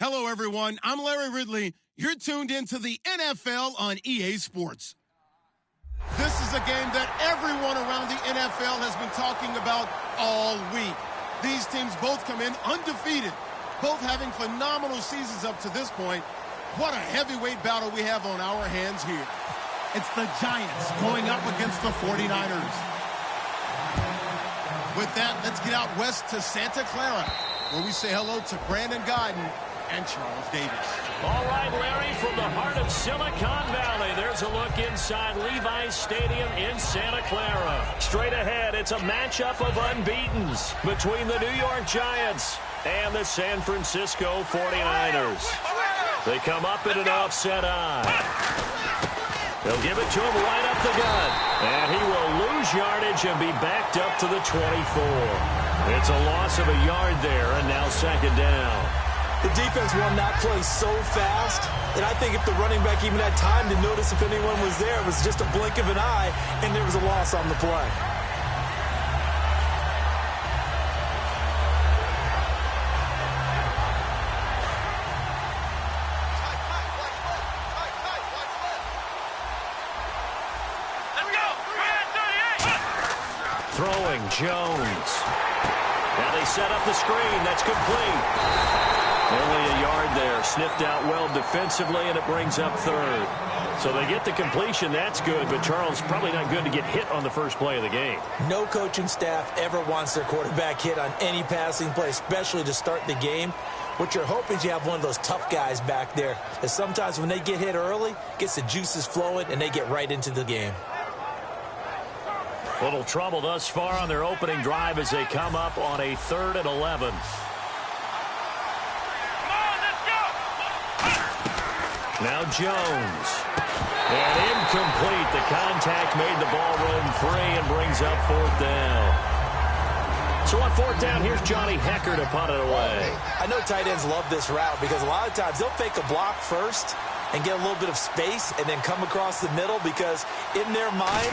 Hello, everyone. I'm Larry Ridley. You're tuned into the NFL on EA Sports. This is a game that everyone around the NFL has been talking about all week. These teams both come in undefeated, both having phenomenal seasons up to this point. What a heavyweight battle we have on our hands here. It's the Giants going up against the 49ers. With that, let's get out west to Santa Clara, where we say hello to Brandon Guyton and Charles Davis. All right, Larry, from the heart of Silicon Valley, there's a look inside Levi's Stadium in Santa Clara. Straight ahead, it's a matchup of unbeatens between the New York Giants and the San Francisco 49ers. They come up in an offset eye. They'll give it to him right up the gut. And he will lose yardage and be backed up to the 24. It's a loss of a yard there, and now second down. The defense won that play so fast, and I think if the running back even had time to notice if anyone was there, it was just a blink of an eye, and there was a loss on the play. Throwing Jones. Now they set up the screen. That's complete. Only a yard there. Sniffed out well defensively, and it brings up third. So they get the completion. That's good, but Charles, probably not good to get hit on the first play of the game. No coaching staff ever wants their quarterback hit on any passing play, especially to start the game. What you're hoping is you have one of those tough guys back there, that sometimes when they get hit early, gets the juices flowing, and they get right into the game. Little trouble thus far on their opening drive as they come up on a 3rd and 11. Now Jones. And incomplete. The contact made the ball roam free and brings up 4th down. So on 4th down, here's Johnny Hecker to punt it away. I know tight ends love this route because a lot of times they'll fake a block first and get a little bit of space and then come across the middle because in their mind,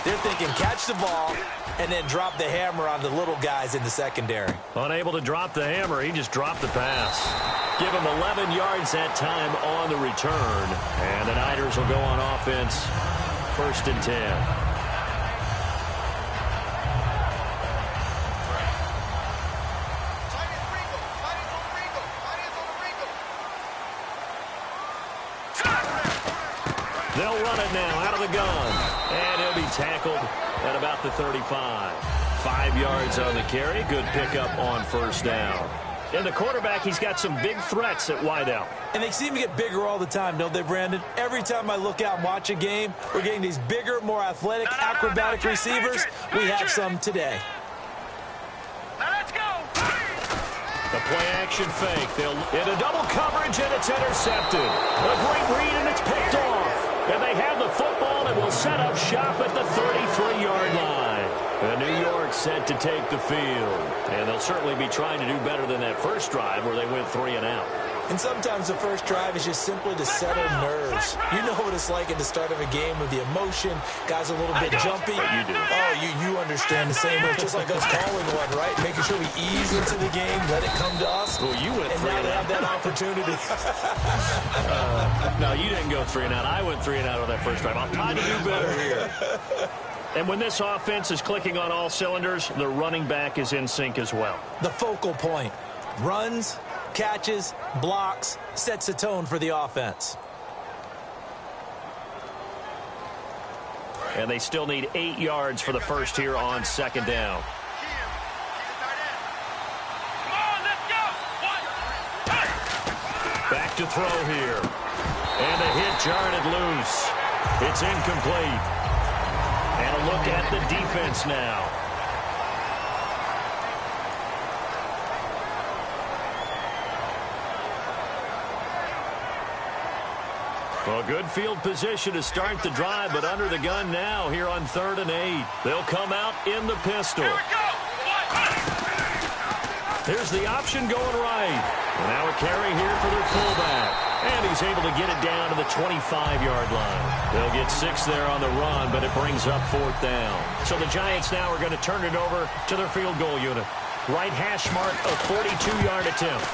they're thinking catch the ball and then drop the hammer on the little guys in the secondary. Unable to drop the hammer, he just dropped the pass. Give him 11 yards that time on the return. And the Niners will go on offense, 1st and 10. They'll run it now out of the gun. And he'll be tackled at about the 35. 5 yards on the carry. Good pickup on 1st down. And the quarterback, he's got some big threats at wideout. And they seem to get bigger all the time, don't they, Brandon? Every time I look out and watch a game, we're getting these bigger, more athletic, acrobatic receivers. We have some today. Let's go. The play-action fake. They'll into double coverage, and it's intercepted. A great read, and it's picked off. And they have the football and will set up shop at the 33-yard line. And New York set to take the field. And they'll certainly be trying to do better than that first drive where they went 3 and out. And sometimes the first drive is just simply to settle nerves. You know what it's like at the start of a game with the emotion. Guys are a little bit jumpy. But you do. Oh, you understand the same way. Just like us calling one, right? Making sure we ease into the game, let it come to us. Well, you went 3 and have out. that opportunity. No, you didn't go 3 and out. I went 3 and out on that first drive. I'll try to do better here. And when this offense is clicking on all cylinders, the running back is in sync as well. The focal point. Runs, catches, blocks, sets a tone for the offense. And they still need 8 yards for the first here on 2nd down. Back to throw here. And the hit jarred loose. It's incomplete. And a look at the defense now. Well, good field position to start the drive, but under the gun now here on 3rd and 8. They'll come out in the pistol. Here's the option going right. And now a carry here for their fullback. And he's able to get it down to the 25-yard line. They'll get 6 there on the run, but it brings up 4th down. So the Giants now are going to turn it over to their field goal unit. Right hash mark, a 42-yard attempt.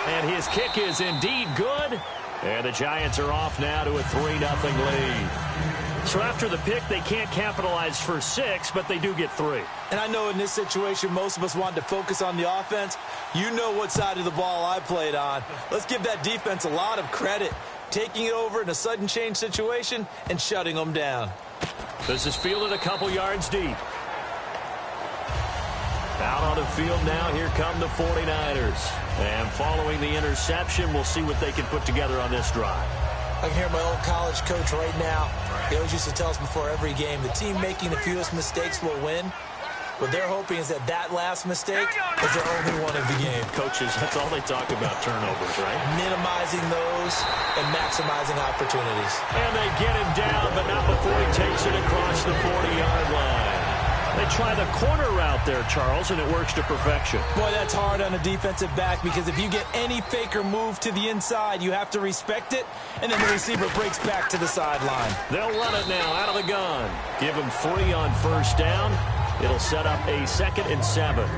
And his kick is indeed good. And the Giants are off now to a 3-0 lead. So after the pick, they can't capitalize for 6, but they do get 3. And I know in this situation, most of us wanted to focus on the offense. You know what side of the ball I played on. Let's give that defense a lot of credit, taking it over in a sudden change situation and shutting them down. This is fielded a couple yards deep. Out on the field now, here come the 49ers. And following the interception, we'll see what they can put together on this drive. I can hear my old college coach right now. He always used to tell us before every game, the team making the fewest mistakes will win. What they're hoping is that last mistake is their only one of the game. Coaches, that's all they talk about, turnovers, right? Minimizing those and maximizing opportunities. And they get him down, but not before he takes it across the 40-yard line. They try the corner route there, Charles, and it works to perfection. Boy, that's hard on a defensive back because if you get any fake or move to the inside, you have to respect it, and then the receiver breaks back to the sideline. They'll run it now out of the gun. Give him 3 on first down. It'll set up a 2nd and 7.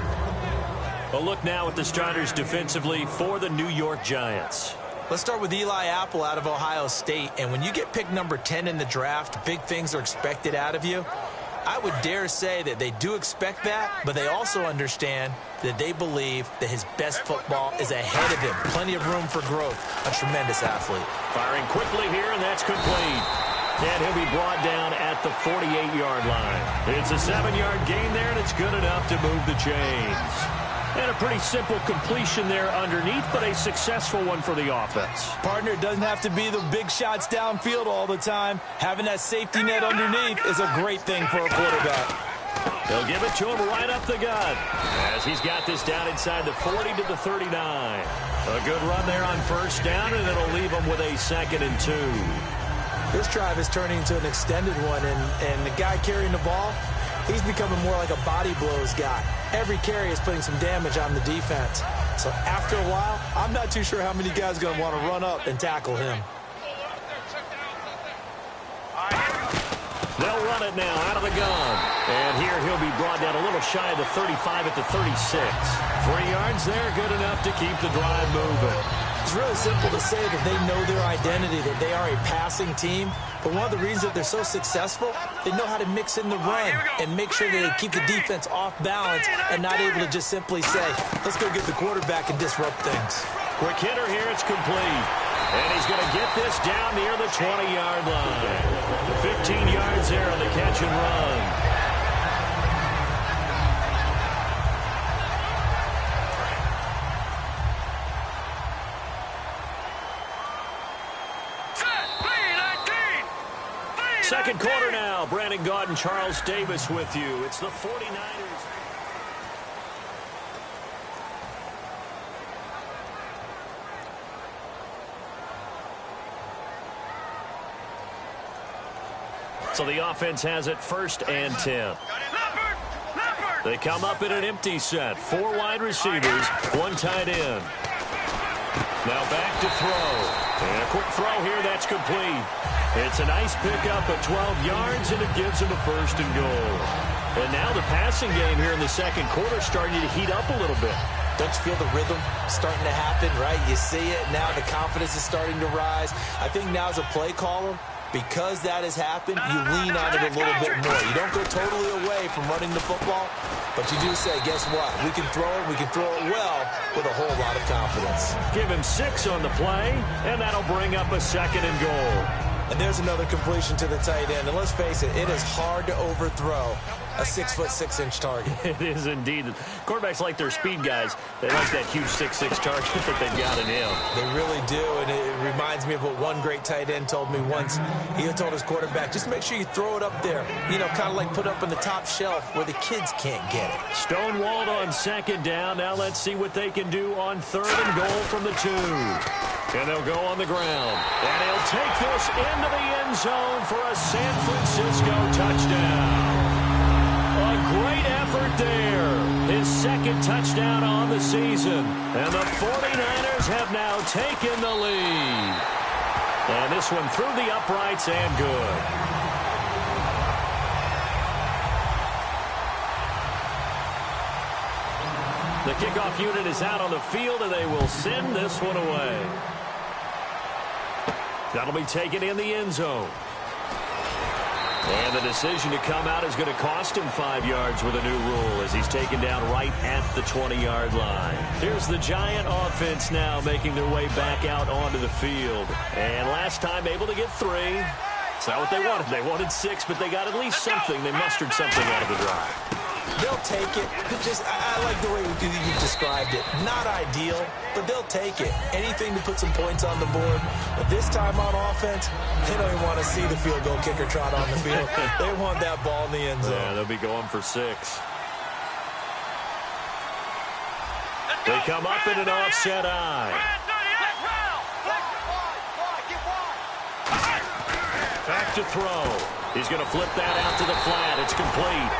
A look now at the starters defensively for the New York Giants. Let's start with Eli Apple out of Ohio State, and when you get picked number 10 in the draft, big things are expected out of you. I would dare say that they do expect that, but they also understand that they believe that his best football is ahead of him. Plenty of room for growth. A tremendous athlete. Firing quickly here, and that's complete. And he'll be brought down at the 48-yard line. It's a 7-yard gain there, and it's good enough to move the chains. And a pretty simple completion there underneath, but a successful one for the offense. Partner, it doesn't have to be the big shots downfield all the time. Having that safety net underneath is a great thing for a quarterback. They'll give it to him right up the gut as he's got this down inside the 40 to the 39. A good run there on first down, and it'll leave him with a 2nd and 2. This drive is turning into an extended one, and the guy carrying the ball, he's becoming more like a body blows guy. Every carry is putting some damage on the defense. So after a while, I'm not too sure how many guys are going to want to run up and tackle him. They'll run it now out of the gun. And here he'll be brought down a little shy of the 35 at the 36. 3 yards there, good enough to keep the drive moving. It's really simple to say that they know their identity, that they are a passing team. But one of the reasons that they're so successful, they know how to mix in the run and make sure that they keep the defense off balance and not able to just simply say, let's go get the quarterback and disrupt things. Quick hitter here, it's complete. And he's going to get this down near the 20-yard line. 15 yards there on the catch and run. Second quarter now. Brandon Gaudin and Charles Davis with you. It's the 49ers. So the offense has it 1st and 10. They come up in an empty set. 4 wide receivers, 1 tight end. Now back to throw. And a quick throw here, that's complete. It's a nice pickup of 12 yards, and it gives him a 1st and goal. And now the passing game here in the second quarter starting to heat up a little bit. Don't you feel the rhythm starting to happen, right? You see it now. The confidence is starting to rise. I think now as a play caller, because that has happened, you lean on it a little bit more. You don't go totally away from running the football, but you do say, guess what? We can throw it. We can throw it well with a whole lot of confidence. Give him 6 on the play, and that'll bring up a 2nd and goal. And there's another completion to the tight end. And let's face it, it is hard to overthrow a 6'6" target. It is indeed. Quarterbacks like their speed guys. They like that huge 6'6" target that they've got in him. They really do, and it reminds me of what one great tight end told me once. He told his quarterback, just make sure you throw it up there. You know, kind of like put up on the top shelf where the kids can't get it. Stonewalled on 2nd down. Now let's see what they can do on 3rd and goal from the 2. And they'll go on the ground. And he'll take this into the end zone for a San Francisco touchdown. A great effort there. His 2nd touchdown on the season. And the 49ers have now taken the lead. And this one through the uprights and good. The kickoff unit is out on the field, and they will send this one away. That'll be taken in the end zone. And the decision to come out is going to cost him 5 yards with a new rule as he's taken down right at the 20-yard line. Here's the Giant offense now making their way back out onto the field. And last time able to get 3. It's not what they wanted. They wanted 6, but they got at least something. They mustered something out of the drive. They'll take it. I like the way you described it. Not ideal, but they'll take it. Anything to put some points on the board. But this time on offense, they don't even want to see the field goal kicker trot on the field. They want that ball in the end zone. Yeah, they'll be going for 6. They come up in an offset eye. Back to throw. He's going to flip that out to the flat. It's complete.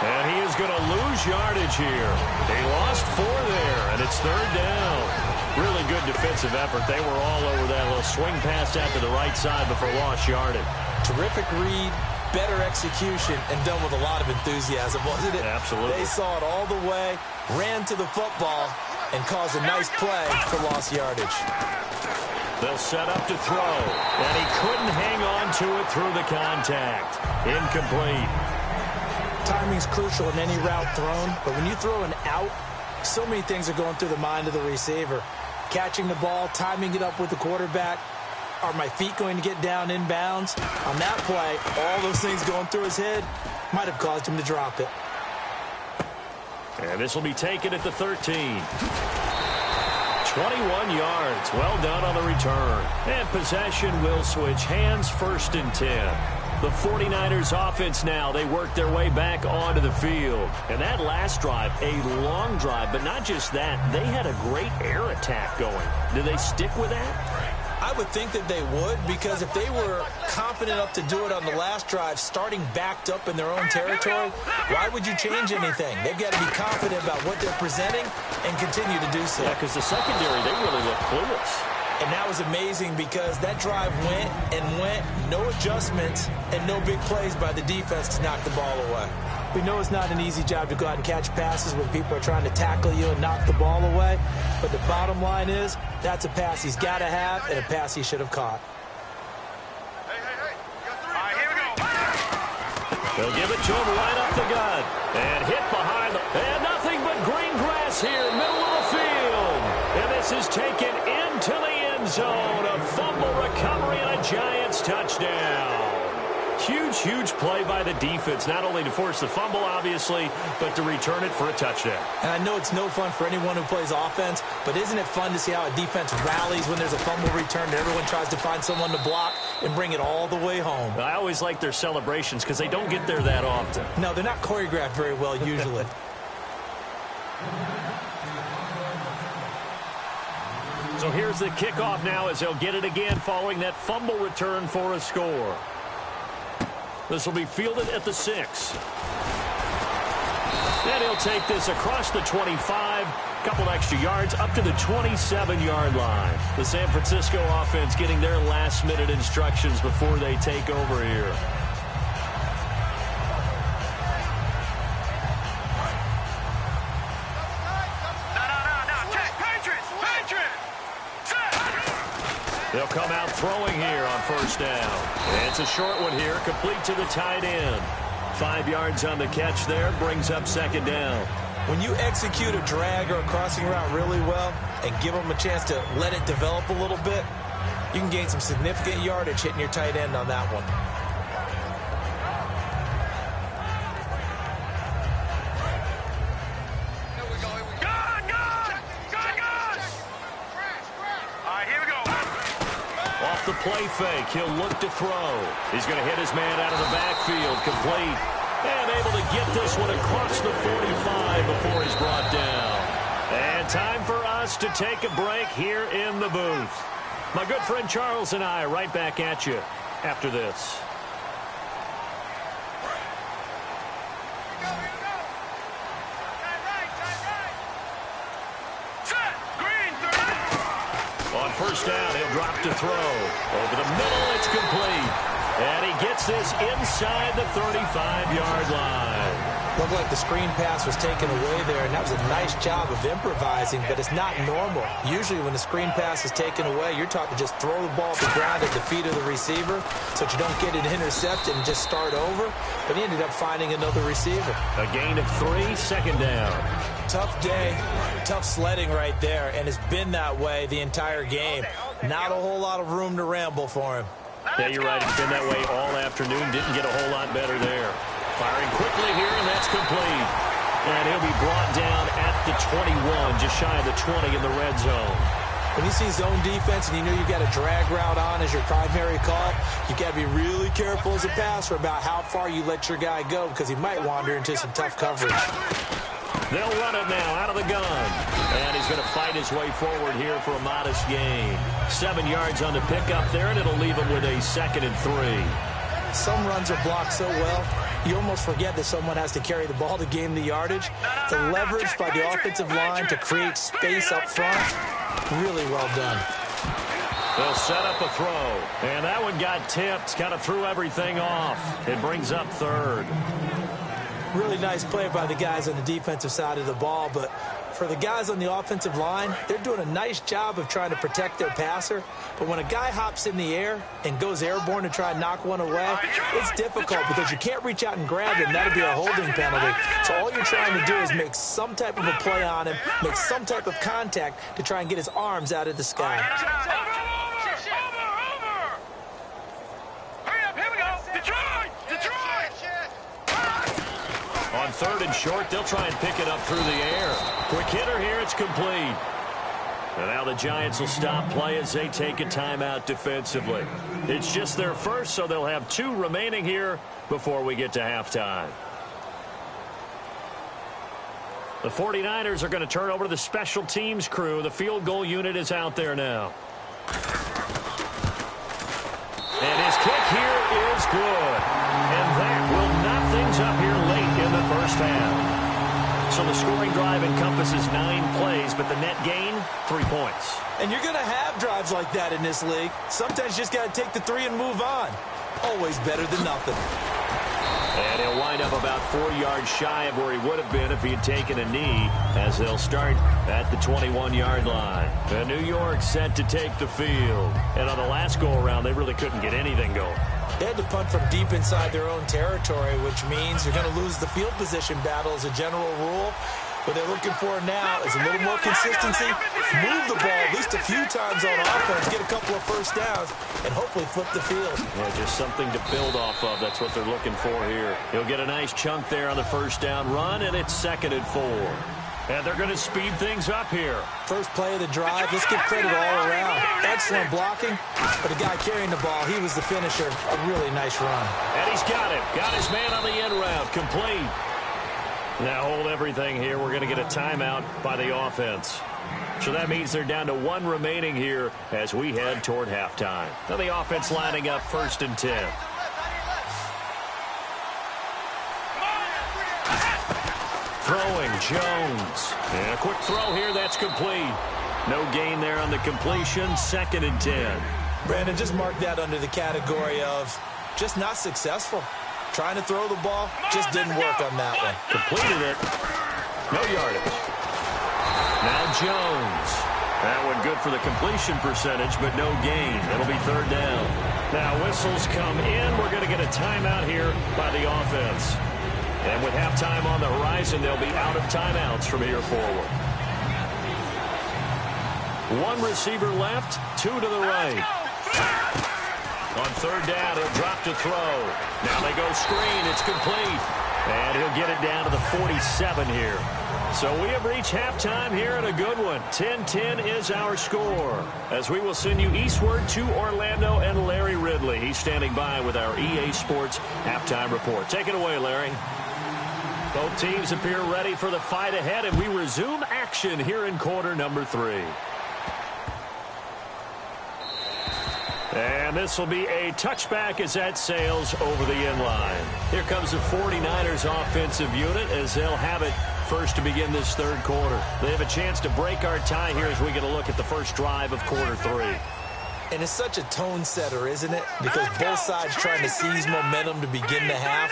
And he is going to lose yardage here. He lost 4 there, and it's 3rd down. Really good defensive effort. They were all over that little swing pass out to the right side before lost yardage. Terrific read, better execution, and done with a lot of enthusiasm, wasn't it? Absolutely. They saw it all the way, ran to the football, and caused a nice play for lost yardage. They'll set up to throw, and he couldn't hang on to it through the contact. Incomplete. Timing's crucial in any route thrown, but when you throw an out, so many things are going through the mind of the receiver. Catching the ball, timing it up with the quarterback. Are my feet going to get down inbounds? On that play, all those things going through his head might have caused him to drop it. And this will be taken at the 13. 21 yards. Well done on the return. And possession will switch hands, 1st and 10. The 49ers offense now, they work their way back onto the field. And that last drive, a long drive, but not just that. They had a great air attack going. Do they stick with that? I would think that they would, because if they were confident enough to do it on the last drive, starting backed up in their own territory, why would you change anything? They've got to be confident about what they're presenting and continue to do so. Yeah, because the secondary, they really look clueless. And that was amazing because that drive went and went, no adjustments and no big plays by the defense to knock the ball away. We know it's not an easy job to go out and catch passes when people are trying to tackle you and knock the ball away. But the bottom line is that's a pass he's got to have and a pass he should have caught. Hey. All right, here we go. They'll give it to him right up the gut. And hit behind the... And nothing but green grass here, middle of the field. And this is taken into the end zone. A fumble recovery and a Giants touchdown. Huge play by the defense, not only to force the fumble, obviously, but to return it for a touchdown. And I know it's no fun for anyone who plays offense, but isn't it fun to see how a defense rallies when there's a fumble return and everyone tries to find someone to block and bring it all the way home? I always like their celebrations because they don't get there that often. No, they're not choreographed very well usually. So here's the kickoff now as they'll get it again following that fumble return for a score. This will be fielded at the 6. And he'll take this across the 25, couple extra yards up to the 27-yard line. The San Francisco offense getting their last-minute instructions before they take over here. They'll come out throwing here on 1st down. And it's a short one here, complete to the tight end. 5 yards on the catch there, brings up 2nd down. When you execute a drag or a crossing route really well and give them a chance to let it develop a little bit, you can gain some significant yardage hitting your tight end on that one. The play fake. He'll look to throw. He's going to hit his man out of the backfield. Complete. And able to get this one across the 45 before he's brought down. And time for us to take a break here in the booth. My good friend Charles and I right back at you after this. On 1st down, he'll drop to throw. Over the middle, it's complete. And he gets this inside the 35-yard line. Looked like the screen pass was taken away there, and that was a nice job of improvising, but it's not normal. Usually when the screen pass is taken away, you're taught to just throw the ball at the ground at the feet of the receiver so that you don't get it intercepted and just start over. But he ended up finding another receiver. A gain of 3, second down. Tough day, tough sledding right there, and it's been that way the entire game. Not a whole lot of room to ramble for him. Yeah, you're right. It's been that way all afternoon. Didn't get a whole lot better there. Firing quickly here, and that's complete. And he'll be brought down at the 21, just shy of the 20 in the red zone. When you see zone defense and you know you've got a drag route on as your primary call, you've got to be really careful as a passer about how far you let your guy go because he might wander into some tough coverage. They'll run it now out of the gun. And he's going to fight his way forward here for a modest gain. 7 yards on the pickup there, and it'll leave him with a 2nd and 3. Some runs are blocked so well, you almost forget that someone has to carry the ball to gain the yardage. The leverage by the offensive line to create space up front, really well done. They'll set up a throw. And that one got tipped, kind of threw everything off. It brings up 3rd. Really nice play by the guys on the defensive side of the ball, but for the guys on the offensive line, they're doing a nice job of trying to protect their passer. But when a guy hops in the air and goes airborne to try and knock one away, it's difficult because you can't reach out and grab him. That'd be a holding penalty. So all you're trying to do is make some type of a play on him, make some type of contact to try and get his arms out of the sky. On 3rd and short, they'll try and pick it up through the air. Quick hitter here, it's complete. And now the Giants will stop play as they take a timeout defensively. It's just their first, so they'll have 2 remaining here before we get to halftime. The 49ers are going to turn over to the special teams crew. The field goal unit is out there now. And his kick here is good. And that will knock things up here late in the first half. So the scoring drive encompasses 9 plays, but the net gain, 3 points. And you're going to have drives like that in this league. Sometimes you just got to take the 3 and move on. Always better than nothing. And he'll wind up about 4 yards shy of where he would have been if he had taken a knee, as they'll start at the 21-yard line. And New York set to take the field. And on the last go-around, they really couldn't get anything going. They had to punt from deep inside their own territory, which means you're going to lose the field position battle as a general rule. What they're looking for now is a little more consistency, move the ball at least a few times on offense, get a couple of first downs, and hopefully flip the field. Yeah, just something to build off of. That's what they're looking for here. He'll get a nice chunk there on the first down run, and it's 2nd and 4. And they're going to speed things up here. First play of the drive. Let's give credit all around. Excellent blocking. But the guy carrying the ball, he was the finisher. A really nice run. And he's got him. Got his man on the end route. Complete. Now hold everything here. We're going to get a timeout by the offense. So that means they're down to 1 remaining here as we head toward halftime. Now the offense lining up 1st and 10. Throwing, Jones. And a quick throw here, that's complete. No gain there on the completion, 2nd and 10. Brandon, just mark that under the category of just not successful. Trying to throw the ball, just didn't work on that one. Completed it. No yardage. Now Jones. That one good for the completion percentage, but no gain. It'll be 3rd down. Now whistles come in. We're going to get a timeout here by the offense. And with halftime on the horizon, they'll be out of timeouts from here forward. 1 receiver left, 2 to the right. On 3rd down, he'll drop to throw. Now they go screen. It's complete. And he'll get it down to the 47 here. So we have reached halftime here at a good one. 10-10 is our score. As we will send you eastward to Orlando and Larry Ridley. He's standing by with our EA Sports halftime report. Take it away, Larry. Both teams appear ready for the fight ahead, and we resume action here in quarter number 3. And this will be a touchback as that sails over the end line. Here comes the 49ers offensive unit as they'll have it first to begin this 3rd quarter. They have a chance to break our tie here as we get a look at the first drive of quarter 3. And it's such a tone setter, isn't it? Because both sides trying to seize momentum to begin the half.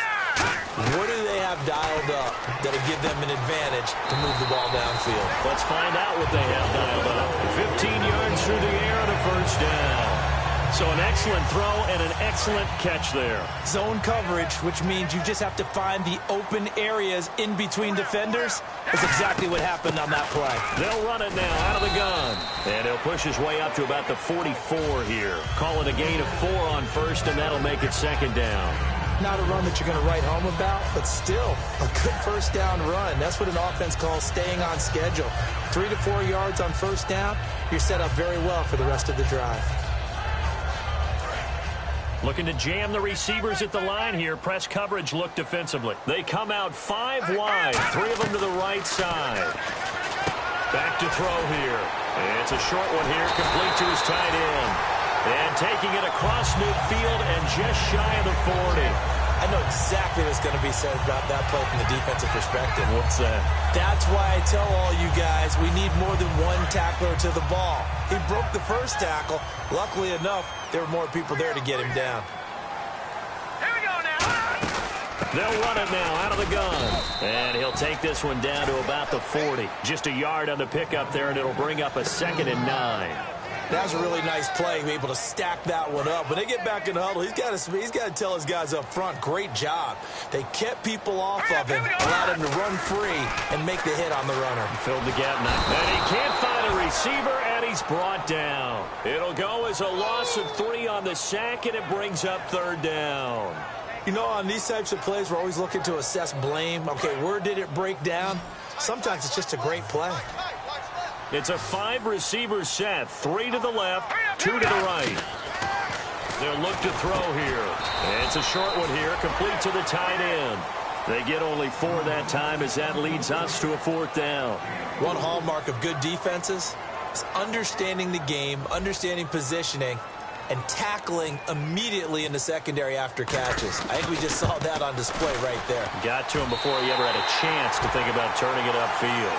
What do they have dialed up that'll give them an advantage to move the ball downfield? Let's find out what they have dialed up. 15 yards through the air and a first down. So an excellent throw and an excellent catch there. Zone coverage, which means you just have to find the open areas in between defenders, is exactly what happened on that play. They'll run it now out of the gun. And he'll push his way up to about the 44 here. Call it a gain of 4 on first, and that'll make it second down. Not a run that you're going to write home about, but still a good first down run. That's what an offense calls staying on schedule. 3 to 4 yards on first down, you're set up very well for the rest of the drive. Looking to jam the receivers at the line here. Press coverage look defensively. They come out 5 wide. 3 of them to the right side. Back to throw here. It's a short one here, complete to his tight end. And taking it across midfield and just shy of the 40. I know exactly what's going to be said about that play from the defensive perspective. What's that? That's why I tell all you guys we need more than one tackler to the ball. He broke the first tackle. Luckily enough, there were more people there to get him down. Here we go now. They'll run it now out of the gun. And he'll take this one down to about the 40. Just a yard on the pickup there, and it'll bring up a 2nd and 9. That was a really nice play, able to stack that one up. When they get back in the huddle, he's got to tell his guys up front, great job. They kept people off of him, allowed him to run free and make the hit on the runner. Filled the gap now. And he can't find a receiver, and he's brought down. It'll go as a loss of 3 on the sack, and it brings up 3rd down. You know, on these types of plays, we're always looking to assess blame. Okay, where did it break down? Sometimes it's just a great play. It's a 5-receiver set. 3 to the left, 2 to the right. They'll look to throw here. It's a short one here, complete to the tight end. They get only 4 that time as that leads us to a 4th down. One hallmark of good defenses is understanding the game, understanding positioning, and tackling immediately in the secondary after catches. I think we just saw that on display right there. Got to him before he ever had a chance to think about turning it upfield.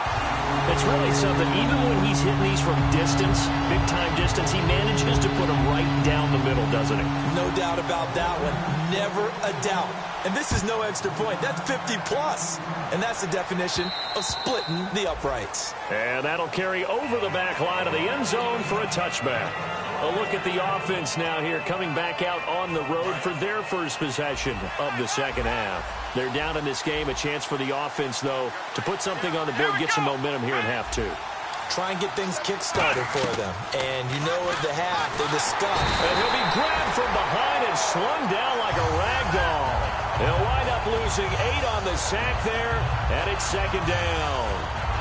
It's really something. Even when he's hitting these from distance, big-time distance, he manages to put them right down the middle, doesn't he? No doubt about that one. Never a doubt. And this is no extra point. That's 50-plus. And that's the definition of splitting the uprights. And that'll carry over the back line of the end zone for a touchback. A look at the offense now here, coming back out on the road for their first possession of the second half. They're down in this game. A chance for the offense, though, to put something on the board, get some momentum here in half 2. Try and get things kick-started for them. And you know at the half, they discuss. And he'll be grabbed from behind and slung down like a rag doll. They'll wind up losing 8 on the sack there, and it's 2nd down.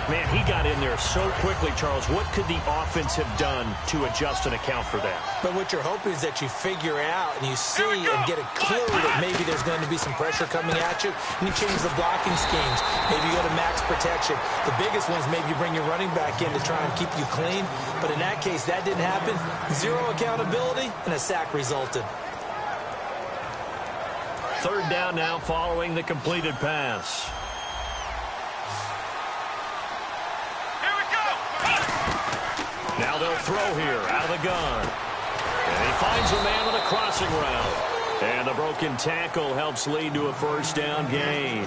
Man, he got in there so quickly, Charles. What could the offense have done to adjust and account for that? But what you're hoping is that you figure out and you see and get a clue that maybe there's going to be some pressure coming at you, and you change the blocking schemes. Maybe you go to max protection. The biggest one is maybe you bring your running back in to try and keep you clean. But in that case, that didn't happen. 0 accountability, and a sack resulted. 3rd down now following the completed pass. Now they'll throw here out of the gun. And he finds a man on a crossing route. And the broken tackle helps lead to a first down gain.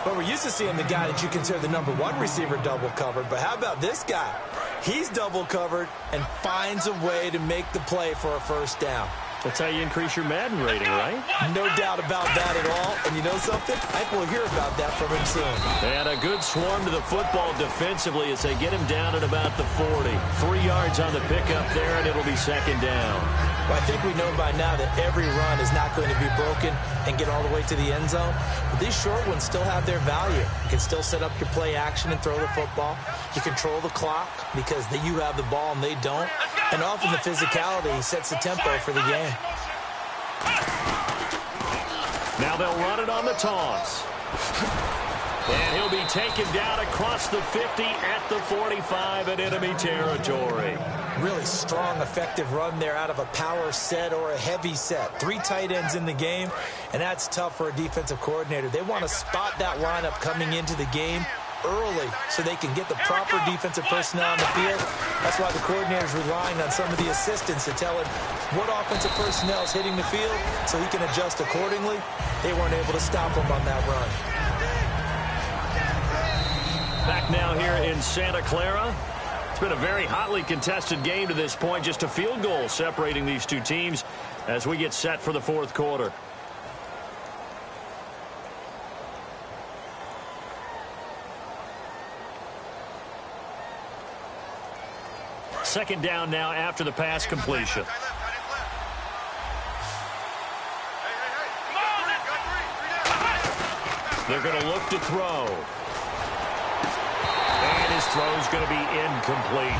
But we're used to seeing the guy that you consider the number 1 receiver double covered. But how about this guy? He's double covered and finds a way to make the play for a first down. That's how you increase your Madden rating, right? No doubt about that at all. And you know something? I think we'll hear about that from him soon. And a good swarm to the football defensively as they get him down at about the 40. 3 yards on the pickup there, and it'll be 2nd down. Well, I think we know by now that every run is not going to be broken and get all the way to the end zone. But these short ones still have their value. You can still set up your play action and throw the football. You control the clock because you have the ball and they don't. And often the physicality sets the tempo for the game. Now they'll run it on the toss. And he'll be taken down across the 50 at the 45 in enemy territory. Really strong, effective run there out of a power set or a heavy set. 3 tight ends in the game, and that's tough for a defensive coordinator. They want to spot that lineup coming into the game early so they can get the proper defensive personnel on the field. That's why the coordinator is relying on some of the assistants to tell him what offensive personnel is hitting the field so he can adjust accordingly. They weren't able to stop him on that run. Back now here in Santa Clara. It's been a very hotly contested game to this point. Just a field goal separating these two teams as we get set for the fourth quarter. Second down now after the pass completion. They're going to look to throw. And his throw's going to be incomplete.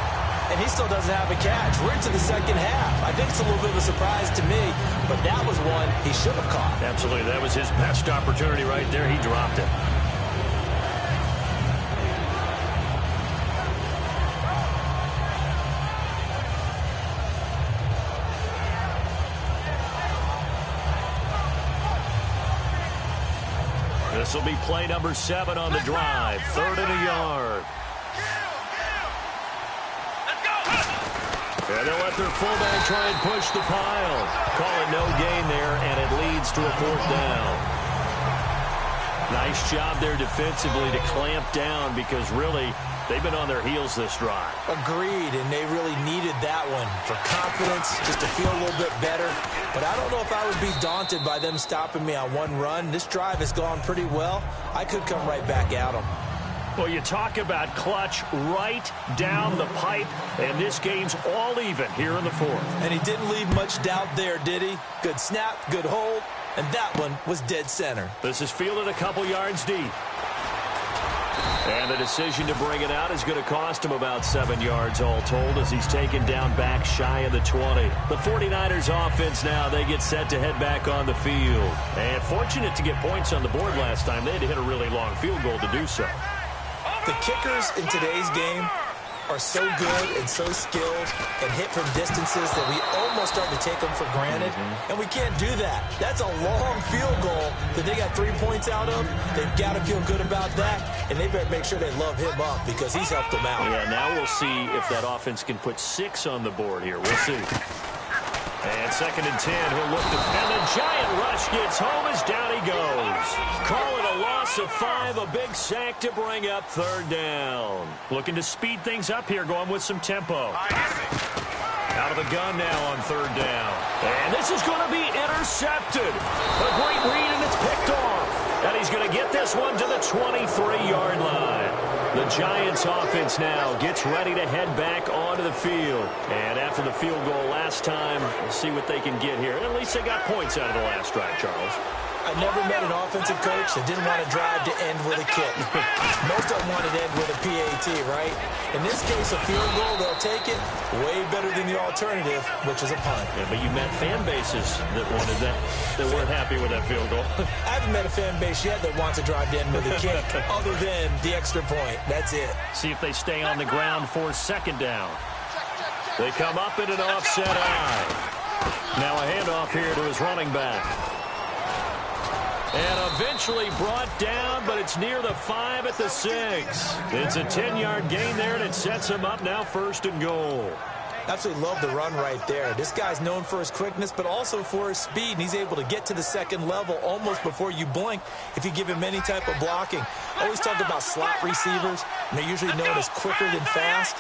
And he still doesn't have a catch. We're into the second half. I think it's a little bit of a surprise to me, but that was one he should have caught. Absolutely. That was his best opportunity right there. He dropped it. This will be play number 7 on the drive. 3rd and a yard. And they'll let their fullback try and push the pile. Call it no gain there, and it leads to a 4th down. Nice job there defensively to clamp down because really they've been on their heels this drive. Agreed, and they really needed that one for confidence, just to feel a little bit better. But I don't know if I would be daunted by them stopping me on one run. This drive has gone pretty well. I could come right back at them. Well, you talk about clutch right down the pipe, and this game's all even here in the 4th. And he didn't leave much doubt there, did he? Good snap, good hold, and that one was dead center. This is fielded a couple yards deep. And the decision to bring it out is going to cost him about 7 yards all told as he's taken down back shy of the 20. The 49ers offense now, they get set to head back on the field. And fortunate to get points on the board last time. They had to hit a really long field goal to do so. The kickers in today's game are so good and so skilled and hit from distances that we almost start to take them for granted. And we can't do that. That's a long field goal that they got 3 points out of. They've got to feel good about that, and they better make sure they love him up because he's helped them out. Yeah, now we'll see if that offense can put 6 on the board here. We'll see. And 2nd and 10, he'll look to, and the giant rush gets home as down he goes. Call it a loss of 5, a big sack to bring up 3rd down. Looking to speed things up here, going with some tempo. Out of the gun now on 3rd down. And this is going to be intercepted. A great read, and it's picked off. And he's going to get this one to the 23-yard line. The Giants offense now gets ready to head back onto the field. And after the field goal last time, we'll see what they can get here. At least they got points out of the last drive, Charles. I never met an offensive coach that didn't want to drive to end with a kick. Most of them wanted to end with a PAT, right? In this case, a field goal, they'll take it. Way better than the alternative, which is a punt. Yeah, but you met fan bases that wanted that, that weren't happy with that field goal. I haven't met a fan base yet that wants to drive to end with a kick other than the extra point. That's it. See if they stay on the ground for 2nd down. They come up in an offset eye. Now a handoff here to his running back. And eventually brought down, but it's near the 5 at the 6. It's a 10-yard gain there, and it sets him up now 1st and goal. Absolutely love the run right there. This guy's known for his quickness, but also for his speed, and he's able to get to the 2nd level almost before you blink if you give him any type of blocking. I always talk about slot receivers, and they're usually known as quicker than fast.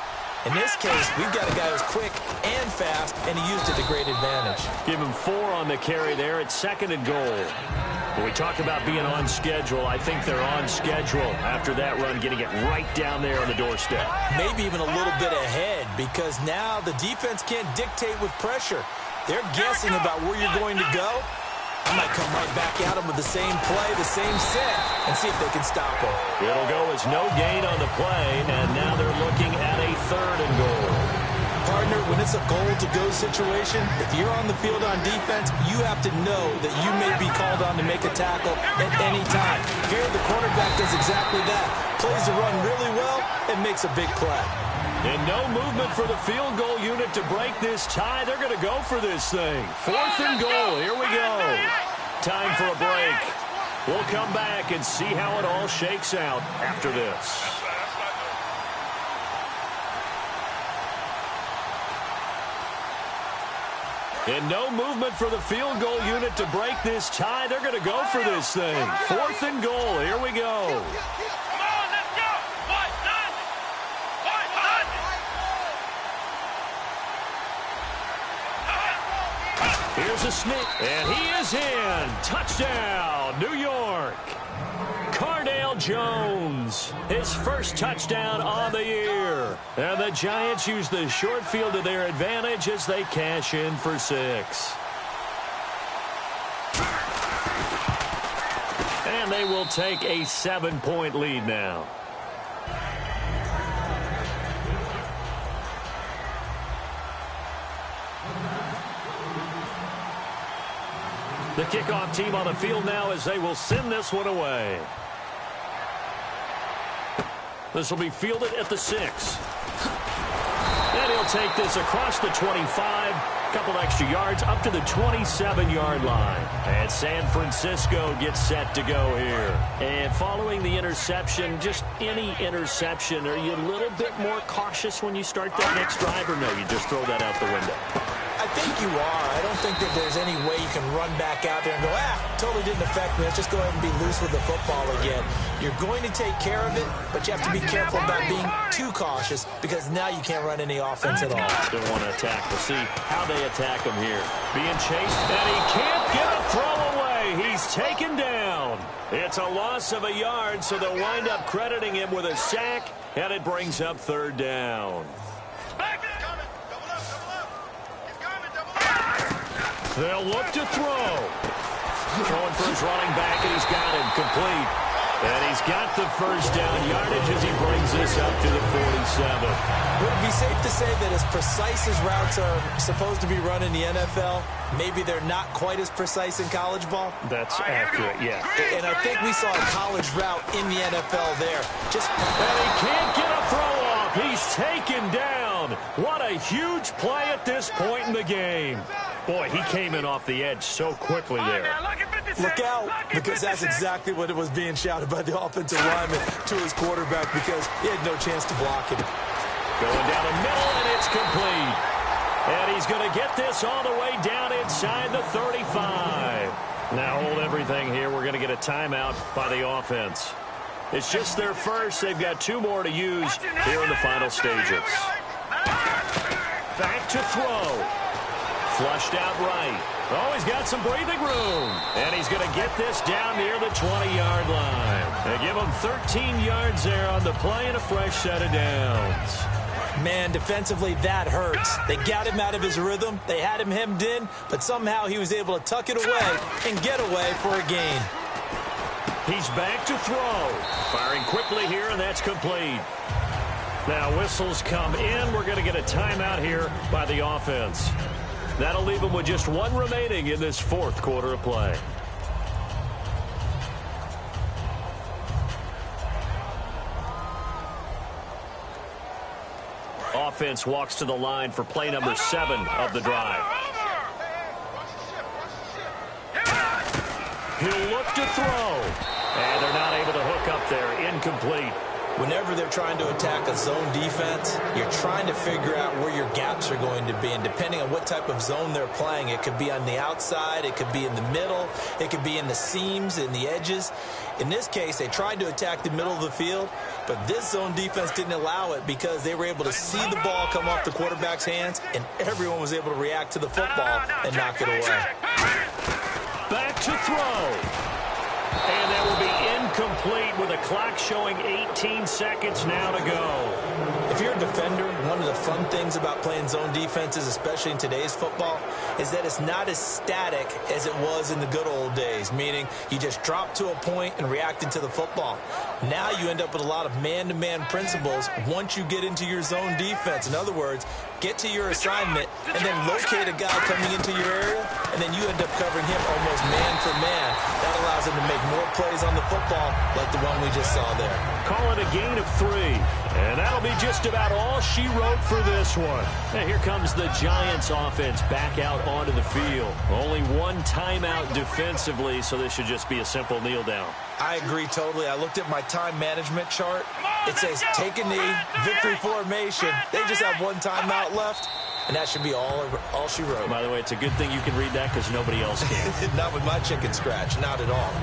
In this case, we've got a guy who's quick and fast, and he used it to great advantage. Give him 4 on the carry there. It's 2nd and goal. When we talk about being on schedule, I think they're on schedule after that run, getting it right down there on the doorstep. Maybe even a little bit ahead because now the defense can't dictate with pressure. They're guessing about where you're going to go. I might come right back at them with the same play, the same set, and see if they can stop them. It'll go as no gain on the play, and now they're looking at a 3rd and goal. Partner, when it's a goal-to-go situation, if you're on the field on defense, you have to know that you may be called on to make a tackle at any time. Here, the quarterback does exactly that. Plays the run really well and makes a big play. And no movement for the field goal unit to break this tie. They're going to go for this thing. 4th and goal. Here we go. Time for a break. We'll come back and see how it all shakes out after this. And no movement for the field goal unit to break this tie. They're going to go for this thing. 4th and goal. Here we go. Come on, let's go. 1, 2. Here's a sneak, and he is in. Touchdown, New York. Cardale Jones, his first touchdown on the year. And the Giants use the short field to their advantage as they cash in for 6. And they will take a 7-point lead now. The kickoff team on the field now as they will send this one away. This will be fielded at the 6. And he'll take this across the 25. Couple extra yards up to the 27-yard line. And San Francisco gets set to go here. And following the interception, just any interception, are you a little bit more cautious when you start that next drive, or no, you just throw that out the window? I think you are. I don't think that there's any way you can run back out there and go, totally didn't affect me. Let's just go ahead and be loose with the football again. You're going to take care of it, but you have to be careful about being too cautious because now you can't run any offense at all. Don't want to attack. We'll see how they attack him here. Being chased, and he can't get a throw away. He's taken down. It's a loss of a yard, so they'll wind up crediting him with a sack, and it brings up 3rd down. They'll look to throw. Throwing for his running back, and he's got him complete. And he's got the first down yardage as he brings this up to the 47. Would it be safe to say that as precise as routes are supposed to be run in the NFL, maybe they're not quite as precise in college ball? That's accurate, yeah. And I think we saw a college route in the NFL there. And he can't get a throw off. He's taken down. What a huge play at this point in the game. Boy, he came in off the edge so quickly there. Look out, because that's exactly what it was being shouted by the offensive lineman to his quarterback because he had no chance to block it. Going down the middle, and it's complete. And he's going to get this all the way down inside the 35. Now hold everything here. We're going to get a timeout by the offense. It's just their first. They've got 2 more to use here in the final stages. Back to throw. Flushed out right. Oh, he's got some breathing room. And he's going to get this down near the 20-yard line. They give him 13 yards there on the play and a fresh set of downs. Man, defensively, that hurts. They got him out of his rhythm. They had him hemmed in, but somehow he was able to tuck it away and get away for a gain. He's back to throw. Firing quickly here, and that's complete. Now whistles come in. We're going to get a timeout here by the offense. That'll leave them with just 1 remaining in this 4th quarter of play. Offense walks to the line for play number 7 of the drive. He'll look to throw. And they're not able to hook up there. Incomplete. Whenever they're trying to attack a zone defense, you're trying to figure out where your gaps are going to be. And depending on what type of zone they're playing, it could be on the outside, it could be in the middle, it could be in the seams, in the edges. In this case, they tried to attack the middle of the field, but this zone defense didn't allow it because they were able to see the ball come off the quarterback's hands, and everyone was able to react to the football and knock it away. Back to throw. And that will be incomplete with the clock showing 18 seconds now to go. If you're a defender, one of the fun things about playing zone defenses, especially in today's football, is that it's not as static as it was in the good old days, meaning you just drop to a point and react into the football. Now you end up with a lot of man-to-man principles once you get into your zone defense. In other words, get to your assignment and then locate a guy coming into your area, and then you end up covering him almost man for man. That allows him to make more plays on the football like the one we just saw there. Call it a gain of 3. And that'll be just about all she wrote for this one. Now here comes the Giants offense back out onto the field. Only 1 timeout defensively, so this should just be a simple kneel down. I agree totally. I looked at my time management chart. It says take a knee, victory formation. They just have 1 timeout left, and that should be all she wrote. By the way, it's a good thing you can read that because nobody else can. Not with my chicken scratch, not at all.